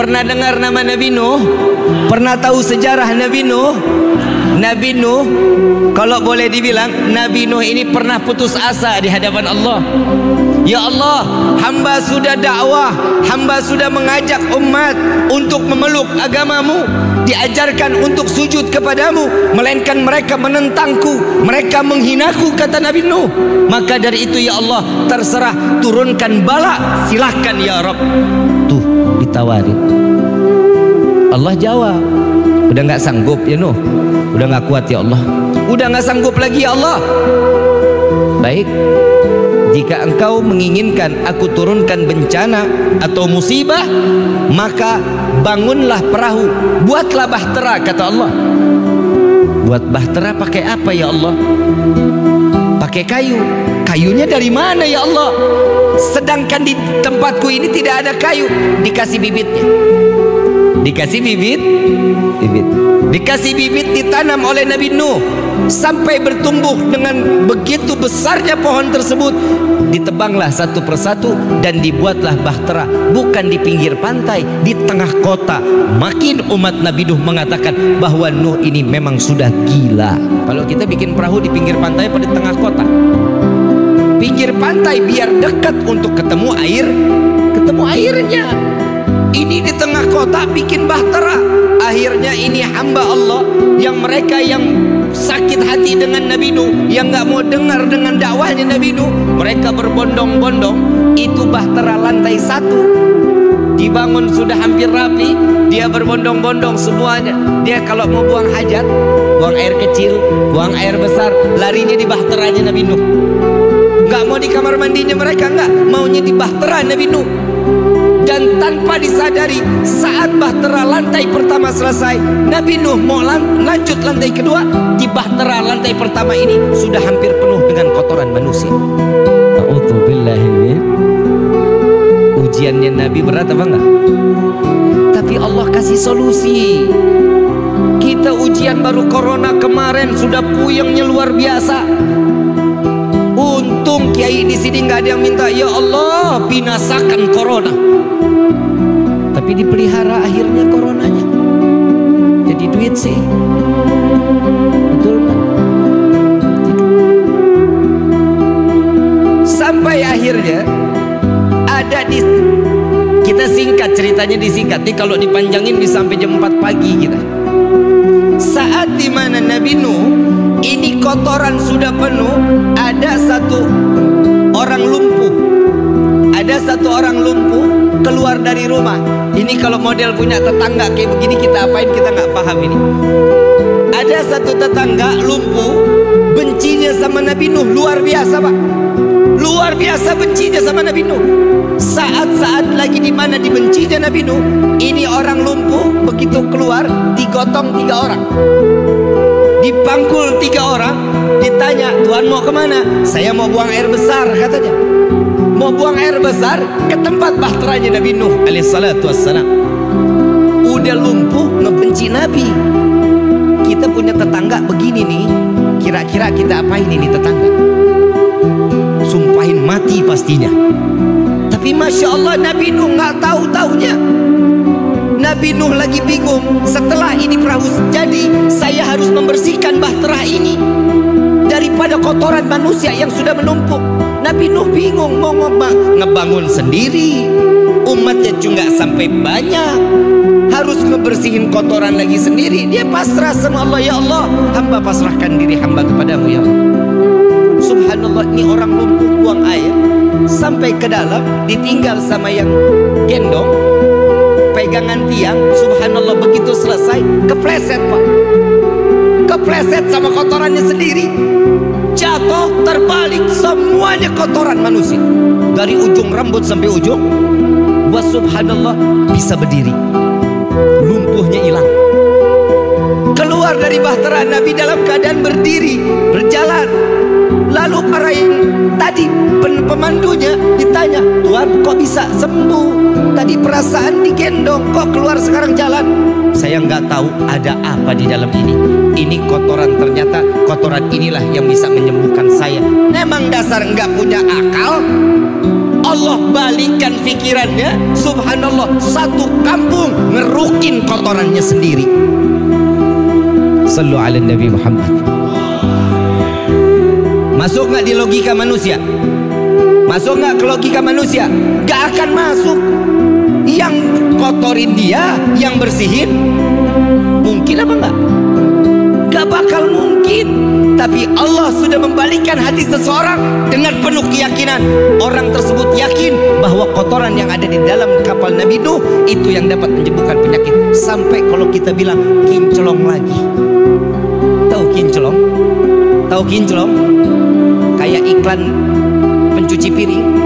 Pernah dengar nama Nabi Nuh? Pernah tahu sejarah Nabi Nuh? Nabi Nuh, kalau boleh dibilang, Nabi Nuh ini pernah putus asa di hadapan Allah. Ya Allah, hamba sudah dakwah, hamba sudah mengajak umat untuk memeluk agamamu, diajarkan untuk sujud kepadamu, melainkan mereka menentangku, mereka menghinaku, kata Nabi Nuh. Maka dari itu ya Allah, terserah, turunkan bala, silahkan ya Rabb. Tuh ditawarin, Allah jawab, udah gak sanggup ya Nuh, udah gak kuat ya Allah, udah gak sanggup lagi ya Allah. Baik, jika engkau menginginkan aku turunkan bencana atau musibah, maka bangunlah perahu, buatlah bahtera, kata Allah. Buat bahtera pakai apa ya Allah? Pakai kayu. Kayunya dari mana ya Allah? Sedangkan di tempatku ini tidak ada kayu. Dikasih bibitnya, dikasih bibit, dikasih bibit, ditanam oleh Nabi Nuh sampai bertumbuh dengan begitu besarnya pohon tersebut. Ditebanglah satu persatu dan dibuatlah bahtera, bukan di pinggir pantai, di tengah kota. Makin umat Nabi Nuh mengatakan bahwa Nuh ini memang sudah gila. Kalau kita bikin perahu di pinggir pantai atau di tengah kota? Pinggir pantai biar dekat untuk ketemu air, ketemu airnya. Ini di tengah kota bikin bahtera. Akhirnya ini hamba Allah yang mereka yang sakit hati dengan Nabi Nuh, yang gak mau dengar dengan dakwahnya Nabi Nuh, mereka berbondong-bondong. Itu bahtera lantai 1 dibangun sudah hampir rapi, dia berbondong-bondong semuanya. Dia kalau mau buang hajat, buang air kecil, buang air besar, larinya di bahteranya Nabi Nuh. Gak mau di kamar mandinya mereka, enggak, maunya di bahtera Nabi Nuh. Dan tanpa disadari, saat bahtera lantai pertama selesai, Nabi Nuh mau lanjut lantai kedua, di bahtera lantai pertama ini sudah hampir penuh dengan kotoran manusia. A'udzubillahi. Ujiannya Nabi berat apa enggak? Tapi Allah kasih solusi. Kita ujian baru corona kemarin sudah puyengnya luar biasa. Untung kiai di sini nggak ada yang minta ya Allah binasakan corona, tapi dipelihara akhirnya coronanya. Jadi duit sih, betul kan? Sampai akhirnya ada di, kita singkat ceritanya, disingkat nih, kalau dipanjangin bisa sampai jam 4 pagi kita. Saat dimana Nabi Nuh ini kotoran sudah penuh, ada satu orang lumpuh, ada satu orang lumpuh keluar dari rumah. Ini kalau model punya tetangga kayak begini kita apain, kita nggak paham ini. Ada satu tetangga lumpuh, bencinya sama Nabi Nuh luar biasa Pak, luar biasa bencinya sama Nabi Nuh. Saat-saat lagi dimana dibencinya Nabi Nuh, ini orang lumpuh begitu keluar digotong 3 orang, dipangkul 3 orang, ditanya, Tuhan mau kemana? Saya mau buang air besar, katanya. Mau buang air besar ke tempat bahteranya Nabi Nuh alaihissalatu wassalam. Udah lumpuh ngebenci Nabi. Kita punya tetangga begini nih, kira-kira kita apain ini tetangga? Sumpahin mati pastinya. Tapi Masya Allah Nabi Nuh nggak tahu-taunya. Nabi Nuh lagi bingung, setelah ini perahu jadi, saya harus membersihkan bahtera ini daripada kotoran manusia yang sudah menumpuk. Nabi Nuh bingung mau ngebangun sendiri, umatnya juga sampai banyak, harus ngebersihin kotoran lagi sendiri. Dia pasrah sama Allah, ya Allah hamba pasrahkan diri hamba kepadamu ya Allah. Subhanallah, ini orang lumpuh buang air sampai ke dalam, ditinggal sama yang gendong pegangan tiang. Subhanallah, begitu selesai kepleset Pak, kepleset sama kotorannya sendiri, jatuh terbalik, semuanya kotoran manusia dari ujung rambut sampai ujung. Wa subhanallah, bisa berdiri, lumpuhnya hilang. Keluar dari bahtera Nabi dalam keadaan berdiri, berjalan. Lalu para yang tadi pemandunya ditanya, Tuhan kok bisa sembuh? Tadi perasaan digendong, kok keluar sekarang jalan? Saya nggak tahu ada apa di dalam ini. Ini kotoran, ternyata kotoran inilah yang bisa menyembuhkan saya. Memang dasar nggak punya akal. Allah balikan pikirannya, subhanallah, satu kampung ngerukin kotorannya sendiri. Sallu ala Nabi Muhammad. Masuk nggak di logika manusia? Masuk nggak ke logika manusia? Gak akan masuk. Yang kotorin dia, yang bersihin, mungkin apa enggak? Gak bakal mungkin. Tapi Allah sudah membalikkan hati seseorang dengan penuh keyakinan. Orang tersebut yakin bahwa kotoran yang ada di dalam kapal Nabi Nuh itu yang dapat menyembuhkan penyakit. Sampai kalau kita bilang kinclong lagi. Tahu kinclong? Tahu kinclong? Kayak iklan pencuci piring.